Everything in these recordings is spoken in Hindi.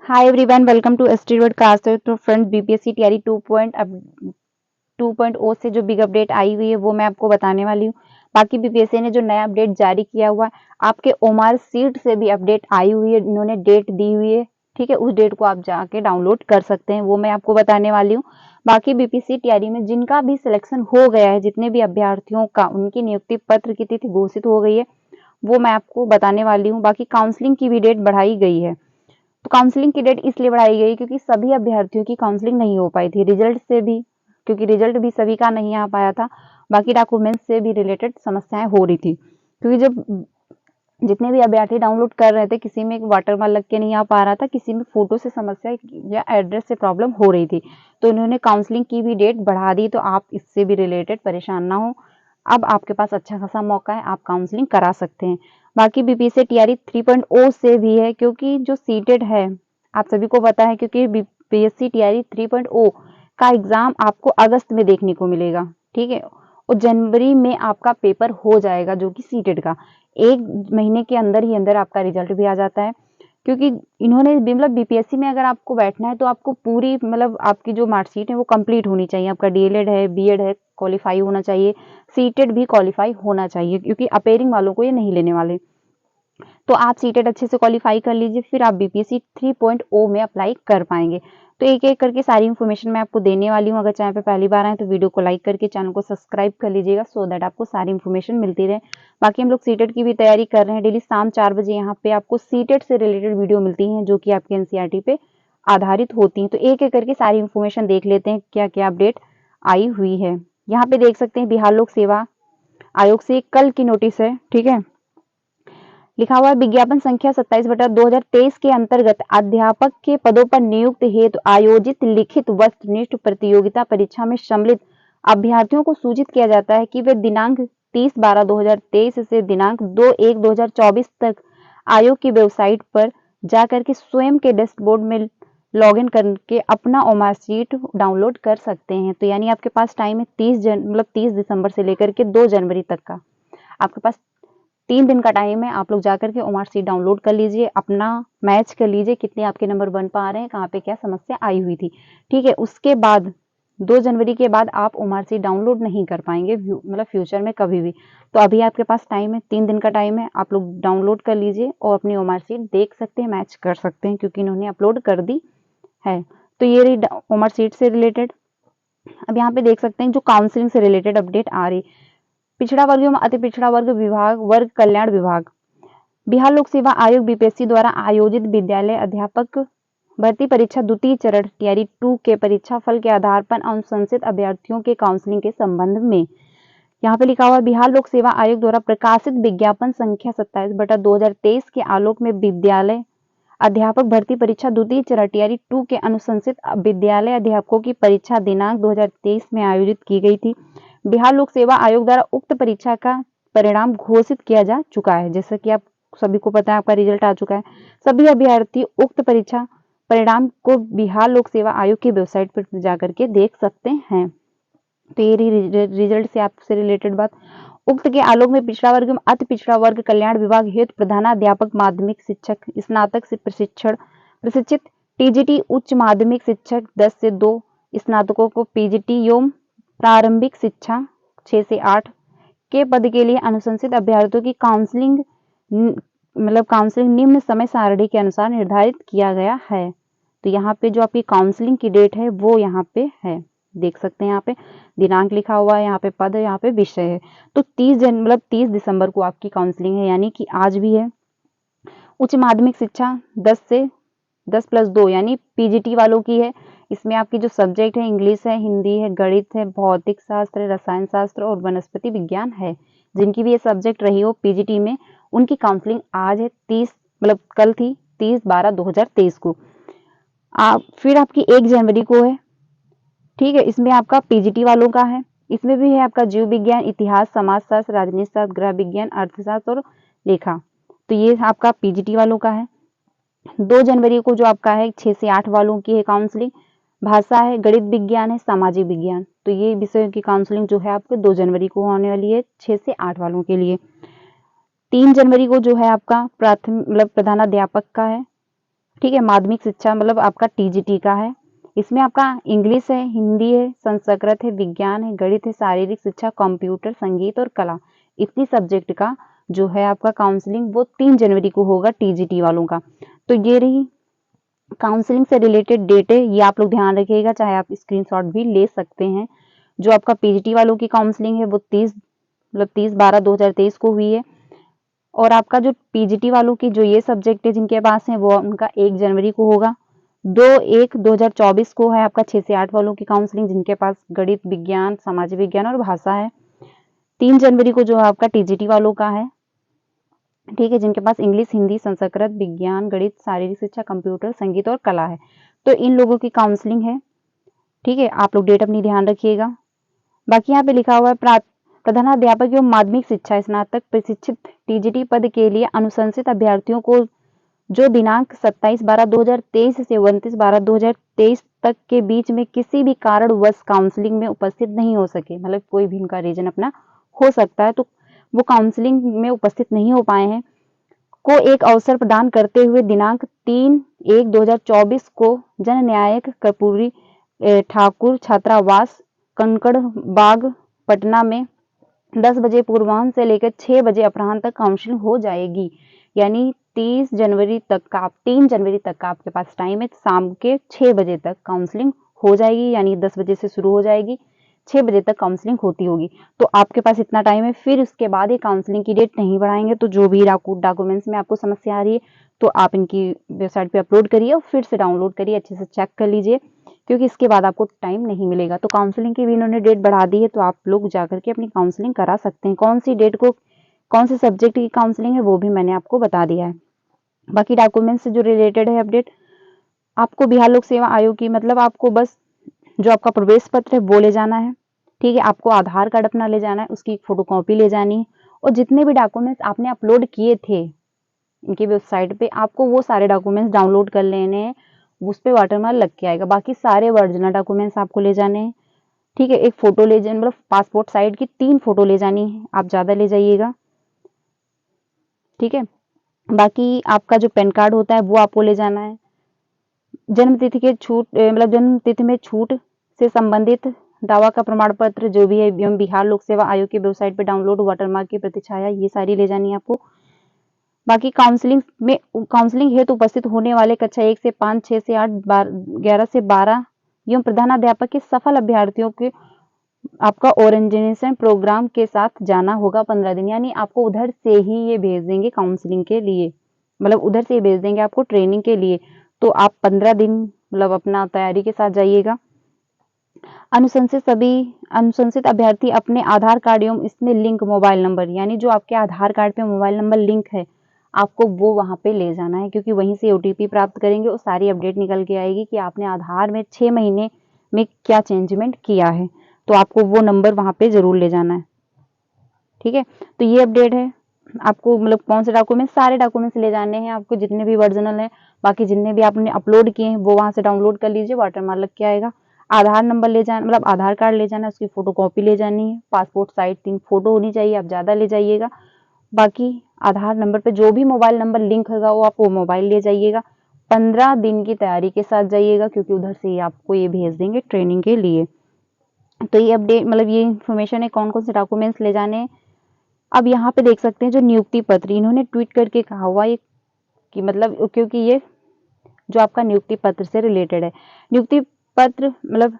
हाय एवरीवन, वेलकम टू एस्टीवर्ड क्लास। तो फ्रेंड्स, बीपीएससी टीआरई 2.0 से जो बिग अपडेट आई हुई है वो मैं आपको बताने वाली हूँ। बाकी बीपीएससी ने जो नया अपडेट जारी किया हुआ है, आपके ओमार सीट से भी अपडेट आई हुई है, इन्होंने डेट दी हुई है। ठीक है, उस डेट को आप जाके डाउनलोड कर सकते हैं, वो मैं आपको बताने वाली हूँ। बाकी बीपीएससी टीआरई में जिनका भी सिलेक्शन हो गया है, जितने भी अभ्यर्थियों का, उनकी नियुक्ति पत्र की तिथि घोषित हो गई है, वो मैं आपको बताने वाली हूँ। बाकी काउंसलिंग की भी डेट बढ़ाई गई है। तो काउंसलिंग की डेट इसलिए बढ़ाई गई क्योंकि सभी अभ्यर्थियों की काउंसलिंग नहीं हो पाई थी रिजल्ट से भी, क्योंकि रिजल्ट भी सभी का नहीं आ पाया था। बाकी डॉक्यूमेंट्स से भी रिलेटेड समस्याएं हो रही थी, क्योंकि जब जितने भी अभ्यर्थी डाउनलोड कर रहे थे, किसी में वाटरमार्क लग के नहीं आ पा रहा था, किसी में फोटो से समस्या या एड्रेस से प्रॉब्लम हो रही थी। तो इन्होंने काउंसलिंग की भी डेट बढ़ा दी, तो आप इससे भी रिलेटेड परेशान ना हो। अब आपके पास अच्छा खासा मौका है, आप काउंसलिंग करा सकते हैं। बाकी बीपीएससी टीआरई 3.0 से भी है, क्योंकि जो सीटेड है, आप सभी को पता है, क्योंकि बीपीएससी टीआरई 3.0 का एग्जाम आपको अगस्त में देखने को मिलेगा। ठीक है, और जनवरी में आपका पेपर हो जाएगा जो कि सीटेड का। 1 महीने के अंदर ही अंदर आपका रिजल्ट भी आ जाता है, क्योंकि इन्होंने मतलब बीपीएससी में अगर आपको बैठना है तो आपको पूरी मतलब आपकी जो मार्कशीट है वो कंप्लीट होनी चाहिए। आपका डीएलएड है, बीएड है, क्वालिफाई होना चाहिए, सीटेड भी क्वालिफाई होना चाहिए, क्योंकि अपेयरिंग वालों को ये नहीं लेने वाले। तो आप सीटेड अच्छे से क्वालिफाई कर लीजिए, फिर आप बीपीएससी 3.0 में अप्लाई कर पाएंगे। तो एक एक करके सारी इन्फॉर्मेशन मैं आपको देने वाली हूँ। अगर चैनल पे पहली बार आए तो वीडियो को लाइक करके चैनल को सब्सक्राइब कर लीजिएगा, सो दैट आपको सारी इन्फॉर्मेशन मिलती रहे। बाकी हम लोग सीटेड की भी तैयारी कर रहे हैं। डेली शाम 4 बजे यहाँ पे आपको सीटेड से रिलेटेड वीडियो मिलती हैं, जो कि आपके एनसीईआरटी पे आधारित होती हैं। तो एक एक करके सारी इन्फॉर्मेशन देख लेते हैं, क्या क्या अपडेट आई हुई है। यहाँ पे देख सकते हैं, बिहार लोक सेवा आयोग से कल की नोटिस है। ठीक है, लिखा हुआ है, विज्ञापन संख्या 27/2023 के अंतर्गत अध्यापक के पदों पर नियुक्त हेतु आयोजित लिखित वस्तुनिष्ठ प्रतियोगिता परीक्षा में सम्मिलित अभ्यर्थियों को सूचित किया जाता है कि वे दिनांक 30/12/2023 से दिनांक 2/1/2024 तक आयोग की वेबसाइट पर जाकर के स्वयं के डैशबोर्ड में लॉगिन करके अपना ओमार सीट डाउनलोड कर सकते हैं। तो यानी आपके पास टाइम है 30 दिसंबर से लेकर के 2 जनवरी तक का। आपके पास 3 दिन का टाइम है। आप लोग जाकर के ओमार सीट डाउनलोड कर लीजिए, अपना मैच कर लीजिए, कितने आपके नंबर बन पा रहे हैं, कहाँ पे क्या समस्या आई हुई थी। ठीक है, उसके बाद 2 जनवरी के बाद आप ओमार सीट डाउनलोड नहीं कर पाएंगे, मतलब फ्यूचर में कभी भी। तो अभी आपके पास टाइम है, 3 दिन का टाइम है, आप लोग डाउनलोड कर लीजिए और अपनी ओमार सीट देख सकते हैं, मैच कर सकते हैं, क्योंकि इन्होंने अपलोड कर दी है। तो ये रही ओमार सीट से रिलेटेड। अब यहाँ पे देख सकते हैं जो काउंसलिंग से रिलेटेड अपडेट आ रही। पिछड़ा वर्ग एवं अति पिछड़ा वर्ग विभाग, वर्ग कल्याण विभाग, बिहार लोक सेवा आयोग बीपीएससी द्वारा आयोजित विद्यालय अध्यापक भर्ती परीक्षा द्वितीय चरण टीआरई 2 के परीक्षा फल के आधार पर अनुशंसित अभ्यर्थियों के काउंसलिंग के संबंध में यहाँ पे लिखा हुआ है, बिहार लोक सेवा आयोग द्वारा प्रकाशित विज्ञापन संख्या 27/2023 के आलोक में विद्यालय अध्यापक भर्ती परीक्षा द्वितीय चरण टीआरई 2 के अनुशंसित विद्यालय अध्यापकों की परीक्षा दिनांक 2023 में आयोजित की गई थी। बिहार लोक सेवा आयोग द्वारा उक्त परीक्षा का परिणाम घोषित किया जा चुका है। जैसा कि आप सभी को पता है, आपका रिजल्ट आ चुका है। सभी अभ्यर्थी उक्त परीक्षा परिणाम को बिहार लोक सेवा आयोग की वेबसाइट पर जाकर के देख सकते हैं। तो ये रिजल्ट से आपसे रिलेटेड बात। उक्त के आलोक में पिछड़ा वर्ग एवं अति पिछड़ा वर्ग कल्याण विभाग हेतु प्रधानाध्यापक माध्यमिक शिक्षक स्नातक से प्रशिक्षित टीजीटी उच्च माध्यमिक शिक्षक 10 से 2 स्नातकों को पीजीटी एवं प्रारंभिक शिक्षा 6 से 8 के पद के लिए अनुशंसित अभ्यर्थियों की काउंसलिंग निम्न समय सारणी के अनुसार निर्धारित किया गया है। तो यहाँ पे जो आपकी काउंसलिंग की डेट है वो यहाँ पे है, देख सकते हैं। यहाँ पे दिनांक लिखा हुआ है, यहाँ पे पद है, यहाँ पे विषय है। तो 30 दिसंबर को आपकी काउंसलिंग है, यानी कि आज भी है। उच्च माध्यमिक शिक्षा 10+2 यानी पीजीटी वालों की है। इसमें आपकी जो सब्जेक्ट है, इंग्लिश है, हिंदी है, गणित है, भौतिक शास्त्र, रसायन शास्त्र और वनस्पति विज्ञान है। जिनकी भी ये सब्जेक्ट रही हो पीजीटी में, उनकी काउंसलिंग आज है, कल थी 30/12/2023 को। फिर आपकी 1 जनवरी को है। ठीक है, इसमें आपका पीजीटी वालों का है। इसमें भी है आपका जीव विज्ञान, इतिहास, समाजशास्त्र, राजनीति शास्त्र, गृह विज्ञान, अर्थशास्त्र और लेखा। तो ये आपका पीजीटी वालों का है। 2 जनवरी को जो आपका है 6 से 8 वालों की है काउंसलिंग। भाषा है, गणित विज्ञान है, सामाजिक विज्ञान। तो ये विषय की काउंसलिंग जो है आपके 2 जनवरी को होने वाली है, 6 से 8 वालों के लिए। 3 जनवरी को जो है आपका प्रधानाध्यापक का है। ठीक है। माध्यमिक शिक्षा मतलब आपका टीजीटी का है। इसमें आपका इंग्लिश है, हिंदी है, संस्कृत है, विज्ञान है, गणित है, शारीरिक शिक्षा, कंप्यूटर, संगीत और कला। इतनी सब्जेक्ट का जो है आपका काउंसलिंग वो 3 जनवरी को होगा टीजीटी वालों का। तो ये रही काउंसलिंग से रिलेटेड डेट है, ये आप लोग ध्यान रखिएगा, चाहे आप स्क्रीनशॉट भी ले सकते हैं। जो आपका पीजीटी वालों की काउंसलिंग है वो 30/12/2023 को हुई है। और आपका जो पीजीटी वालों की जो ये सब्जेक्ट है जिनके पास है वो उनका 1 जनवरी को होगा। 2/1/2024 को है आपका 6 से 8 वालों की काउंसलिंग जिनके पास गणित, विज्ञान, सामाजिक विज्ञान और भाषा है। 3 जनवरी को जो है आपका टीजीटी वालों का है, ठीक है, जिनके पास इंग्लिश, हिंदी, संस्कृत, विज्ञान, गणित, शारीरिक शिक्षा, कंप्यूटर, संगीत और कला है। तो इन लोगों की काउंसलिंग है, ठीक है। आप लोग डेट अपनी ध्यान रखिएगा। बाकी यहाँ पे लिखा हुआ है प्रधानाध्यापक एवं माध्यमिक शिक्षा स्नातक प्रशिक्षित टीजीटी पद के लिए अनुशंसित अभ्यर्थियों को जो दिनांक 27/12/2023 से 29/12/2023 तक के बीच में किसी भी कारणवश काउंसलिंग में उपस्थित नहीं हो सके, मतलब कोई भी उनका रीजन अपना हो सकता है, तो वो काउंसलिंग में उपस्थित नहीं हो पाए हैं, को एक अवसर प्रदान करते हुए दिनांक 3/1/2024 को जन न्यायिक कर्पूरी ठाकुर छात्रावास कंकड़ बाग पटना में 10 बजे पूर्वाह्न से लेकर 6 बजे अपराह्न तक काउंसलिंग हो जाएगी। यानी 3 जनवरी तक का आपके पास टाइम है। शाम के 6 बजे तक काउंसलिंग हो जाएगी, यानी 10 बजे से शुरू हो जाएगी, 6 बजे तक काउंसलिंग होती होगी। तो आपके पास इतना टाइम है। फिर उसके बाद ये काउंसलिंग की डेट नहीं बढ़ाएंगे। तो जो भी डॉक्यूमेंट्स में आपको समस्या आ रही है तो आप इनकी वेबसाइट पे अपलोड करिए और फिर से डाउनलोड करिए, अच्छे से चेक कर लीजिए, क्योंकि इसके बाद आपको टाइम नहीं मिलेगा। तो काउंसलिंग की भी इन्होंने डेट बढ़ा दी है, तो आप लोग जाकर के अपनी काउंसलिंग करा सकते हैं। कौन सी डेट को कौन से सब्जेक्ट की काउंसलिंग है वो भी मैंने आपको बता दिया है। बाकी डॉक्यूमेंट्स से जो रिलेटेड है अपडेट, आपको बिहार लोक सेवा आयोग की मतलब आपको बस जो आपका प्रवेश पत्र है वो ले जाना है, ठीक है। आपको आधार कार्ड अपना ले जाना है, उसकी फोटोकॉपी ले जानी है, और जितने भी डॉक्यूमेंट्स आपने अपलोड किए थे इनकी वेबसाइट पे, आपको वो सारे डॉक्यूमेंट्स डाउनलोड कर लेने हैं, उस पर वाटरमार्क लग के आएगा। बाकी सारे ओरिजिनल डॉक्यूमेंट्स आपको ले जाने हैं, ठीक है। एक फोटो ले जाए, मतलब पासपोर्ट साइज की 3 फोटो ले जानी है, आप ज्यादा ले जाइएगा, ठीक है। बाकी आपका जो पैन कार्ड होता है वो आपको ले जाना है। जन्म तिथि के छूट मतलब जन्म तिथि में छूट से संबंधित दावा का प्रमाण पत्र जो भी है एवं बिहार लोक सेवा आयोग की वेबसाइट पे डाउनलोड वाटरमार्क की प्रतिछाया, ये सारी ले जानी है आपको। बाकी काउंसलिंग हेतु उपस्थित होने वाले कक्षा 1 से 5, 6 से 8, 11 से 12 एवं प्रधानाध्यापक के सफल अभ्यर्थियों के आपका ओरिएंटेशन प्रोग्राम के साथ जाना होगा 15 दिन, यानी आपको उधर से ही ये भेज देंगे काउंसलिंग के लिए, मतलब उधर से ही भेज देंगे आपको ट्रेनिंग के लिए। तो आप 15 दिन मतलब अपना तैयारी के साथ जाइएगा। अनुशंसित अभ्यर्थी अपने आधार कार्ड एवं इसमें लिंक मोबाइल नंबर, यानी जो आपके आधार कार्ड पे मोबाइल नंबर लिंक है आपको वो वहां पे ले जाना है, क्योंकि वहीं से ओटीपी प्राप्त करेंगे और सारी अपडेट निकल के आएगी कि आपने आधार में 6 महीने में क्या चेंजमेंट किया है। तो आपको वो नंबर वहां पे जरूर ले जाना है, ठीक है। तो ये अपडेट है। आपको मतलब कौन से डॉक्यूमेंट्स, सारे डॉक्यूमेंट्स ले जाने हैं आपको, जितने भी ओरिजिनल हैं। बाकी जितने भी आपने अपलोड किए हैं वो वहां से डाउनलोड कर लीजिए, वाटरमार्क लग के आएगा। आधार नंबर ले जाना, मतलब आधार कार्ड ले जाना, उसकी फोटोकॉपी ले जानी है, पासपोर्ट साइज 3 फोटो होनी चाहिए, आप ज्यादा ले जाइएगा। बाकी आधार नंबर पे जो भी मोबाइल नंबर लिंक होगा वो आप वो मोबाइल ले जाइएगा। 15 दिन की तैयारी के साथ जाइएगा, क्योंकि उधर से ही आपको ये भेज देंगे ट्रेनिंग के लिए। तो ये अपडेट मतलब ये इन्फॉर्मेशन है कौन कौन से डॉक्यूमेंट्स ले जाने हैं। अब यहाँ पे देख सकते हैं जो नियुक्ति पत्र इन्होंने ट्वीट करके कहा हुआ है कि मतलब, क्योंकि ये जो आपका नियुक्ति पत्र से रिलेटेड है। नियुक्ति पत्र मतलब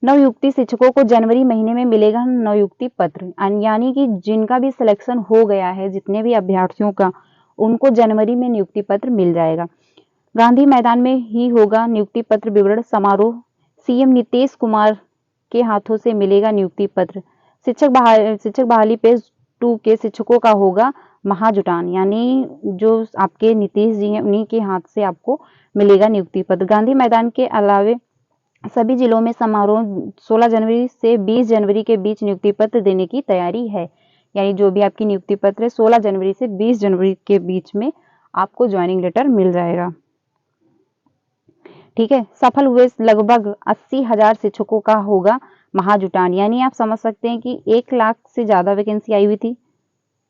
नवयुक्ति शिक्षकों को जनवरी महीने में मिलेगा नवयुक्ति पत्र, यानी कि जिनका भी सिलेक्शन हो गया है, जितने भी अभ्यर्थियों का, उनको जनवरी में नियुक्ति पत्र मिल जाएगा। गांधी मैदान में ही होगा नियुक्ति पत्र विवरण समारोह, सीएम नीतीश कुमार के हाथों से मिलेगा नियुक्ति पत्र। शिक्षक बहाली पेज 2 के शिक्षकों का होगा महाजुटान, यानी जो आपके नीतीश जी हैं उन्हीं के हाथ से आपको मिलेगा नियुक्ति पत्र। गांधी मैदान के अलावे सभी जिलों में समारोह 16 जनवरी से 20 जनवरी के बीच नियुक्ति पत्र देने की तैयारी है, यानी जो भी आपकी नियुक्ति पत्र है 16 जनवरी से 20 जनवरी के बीच में आपको ज्वाइनिंग लेटर मिल जाएगा, ठीक है। सफल हुए लगभग 80,000 शिक्षकों का होगा महाजुटान, यानी आप समझ सकते हैं कि 1 लाख से ज्यादा वैकेंसी आई हुई थी,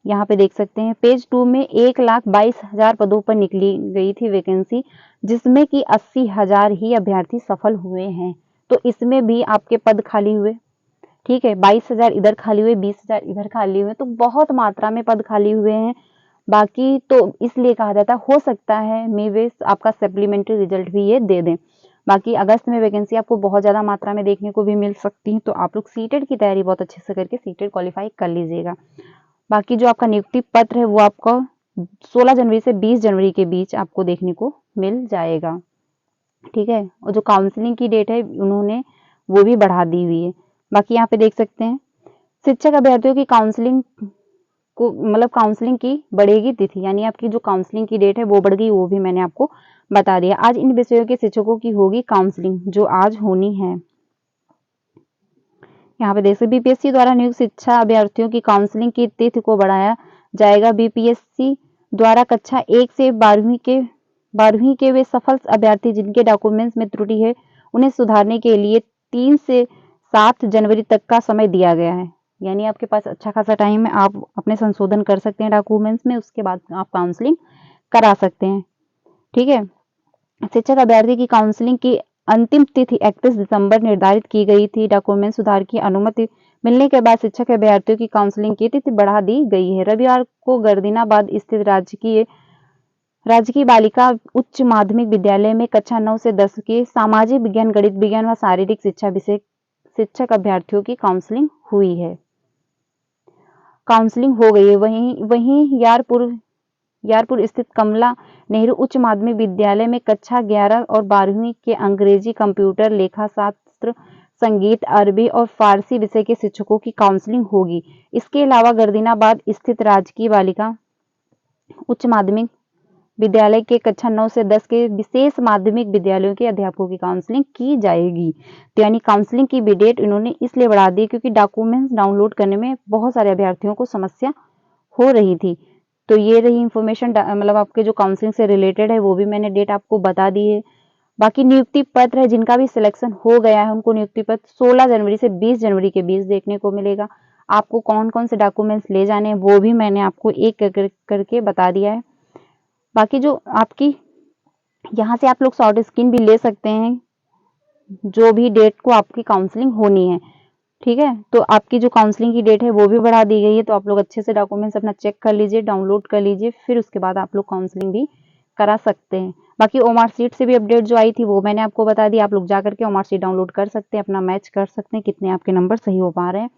यहाँ पे देख सकते हैं पेज 2 में 1,22,000 पदों पर निकली गई थी वैकेंसी, जिसमें कि 80,000 ही अभ्यर्थी सफल हुए हैं। तो इसमें भी आपके पद खाली हुए, ठीक है, 22,000 इधर खाली हुए, 20,000 इधर खाली हुए, तो बहुत मात्रा में पद खाली हुए हैं। बाकी तो इसलिए कहा जाता है, हो सकता है मे बी आपका सप्लीमेंट्री रिजल्ट भी ये दे दें। बाकी अगस्त में वैकेंसी आपको बहुत ज़्यादा मात्रा में देखने को भी मिल सकती है, तो आप लोग सीटेट की तैयारी बहुत अच्छे से करके सीटेट क्वालिफाई कर लीजिएगा। बाकी जो आपका नियुक्ति पत्र है वो आपका 16 जनवरी से 20 जनवरी के बीच आपको देखने को मिल जाएगा, ठीक है। और जो काउंसलिंग की डेट है उन्होंने वो भी बढ़ा दी हुई है। बाकी यहाँ पे देख सकते हैं शिक्षक अभ्यर्थियों की काउंसलिंग को मतलब काउंसलिंग की बढ़ेगी तिथि, यानी आपकी जो काउंसलिंग की डेट है वो बढ़ गई, वो भी मैंने आपको बता दिया। आज इन विषयों के शिक्षकों की होगी काउंसलिंग, जो आज होनी है। यहाँ पे देखिए बीपीएससी द्वारा नियुक्त शिक्षा अभ्यर्थियों की काउंसलिंग की तिथि को बढ़ाया जाएगा। बीपीएससी द्वारा कक्षा 1 से 12वीं के वे सफल अभ्यर्थी जिनके डॉक्यूमेंट्स में त्रुटि है, उन्हें सुधारने के लिए 3 से 7 जनवरी तक का समय दिया गया है। यानी आपके पास अच्छा खासा टाइम है, आप अपने संशोधन कर सकते हैं डॉक्यूमेंट्स में, उसके बाद आप काउंसलिंग करा सकते हैं, ठीक है। शिक्षक अभ्यर्थी की काउंसलिंग की अंतिम तिथि 31 दिसंबर निर्धारित की गई थी। डॉक्यूमेंट सुधार की अनुमति मिलने के बाद शिक्षक अभ्यर्थियों की काउंसलिंग की तिथि बढ़ा दी गई है। रविवार को गर्दीनाबाद स्थित राजकीय बालिका उच्च माध्यमिक विद्यालय में कक्षा 9 से 10 के सामाजिक विज्ञान, गणित विज्ञान व शारीरिक शिक्षा विषय शिक्षक अभ्यर्थियों की काउंसलिंग हुई है, काउंसलिंग हो गई है। वहीं यारपुर स्थित कमला नेहरू उच्च माध्यमिक विद्यालय में कक्षा 11 और 12वीं के अंग्रेजी, कंप्यूटर, लेखा शास्त्र, संगीत, अरबी और फारसी विषय के शिक्षकों की काउंसलिंग होगी। इसके अलावा गर्दीनाबाद स्थित राजकीय बालिका उच्च माध्यमिक विद्यालय के कक्षा 9 से 10 के विशेष माध्यमिक विद्यालयों के अध्यापकों की काउंसलिंग की जाएगी। तो यानी काउंसलिंग की भी डेट इन्होंने इसलिए बढ़ा दी क्योंकि डॉक्यूमेंट्स डाउनलोड करने में बहुत सारे अभ्यर्थियों को समस्या हो रही थी। तो ये रही इंफॉर्मेशन, मतलब आपके जो काउंसलिंग से रिलेटेड है वो भी मैंने डेट आपको बता दी है। बाकी नियुक्ति पत्र है, जिनका भी सिलेक्शन हो गया है उनको नियुक्ति पत्र 16 जनवरी से 20 जनवरी के बीच देखने को मिलेगा। आपको कौन कौन से डॉक्यूमेंट्स ले जाने हैं वो भी मैंने आपको एक करके बता दिया है। बाकी जो आपकी यहाँ से आप लोग शॉर्ट स्क्रीन भी ले सकते हैं, जो भी डेट को आपकी काउंसलिंग होनी है, ठीक है। तो आपकी जो काउंसलिंग की डेट है वो भी बढ़ा दी गई है, तो आप लोग अच्छे से डॉक्यूमेंट्स अपना चेक कर लीजिए, डाउनलोड कर लीजिए, फिर उसके बाद आप लोग काउंसलिंग भी करा सकते हैं। बाकी ओमार सीट से भी अपडेट जो आई थी वो मैंने आपको बता दी, आप लोग जा करके ओमार सीट डाउनलोड कर सकते हैं, अपना मैच कर सकते हैं कितने आपके नंबर सही हो पा रहे हैं।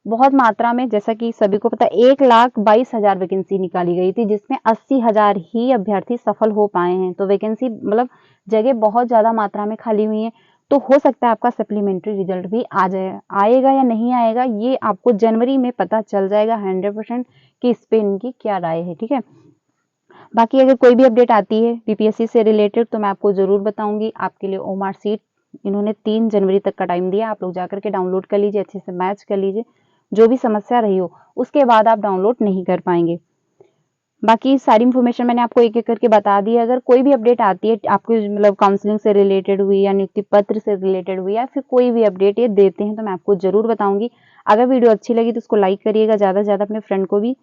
बहुत मात्रा में, जैसा कि सभी को पता है, 1,22,000 वैकेंसी निकाली गई थी, जिसमें 80,000 ही अभ्यर्थी सफल हो पाए हैं। तो वैकेंसी मतलब जगह बहुत ज्यादा मात्रा में खाली हुई है, तो हो सकता है आपका सप्लीमेंट्री रिजल्ट भी आ जाए। आएगा या नहीं आएगा ये आपको जनवरी में पता चल जाएगा 100% कि इस पे इनकी क्या राय है, ठीक है। बाकी अगर कोई भी अपडेट आती है बीपीएससी से रिलेटेड तो मैं आपको जरूर बताऊंगी। आपके लिए ओमार सीट इन्होंने 3 जनवरी तक का टाइम दिया, आप लोग जाकर के डाउनलोड कर लीजिए, अच्छे से मैच कर लीजिए, जो भी समस्या रही हो उसके बाद आप डाउनलोड नहीं कर पाएंगे। बाकी सारी इन्फॉर्मेशन मैंने आपको एक एक करके बता दी है। अगर कोई भी अपडेट आती है आपको, मतलब काउंसलिंग से रिलेटेड हुई या नियुक्ति पत्र से रिलेटेड हुई या फिर कोई भी अपडेट ये देते हैं तो मैं आपको जरूर बताऊंगी। अगर वीडियो अच्छी लगी तो उसको लाइक करिएगा, ज़्यादा से ज़्यादा अपने फ्रेंड को भी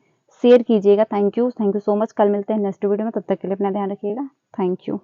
शेयर कीजिएगा। Thank you so much. कल मिलते हैं नेक्स्ट वीडियो में, तब तक के लिए अपना ध्यान रखिएगा। Thank you.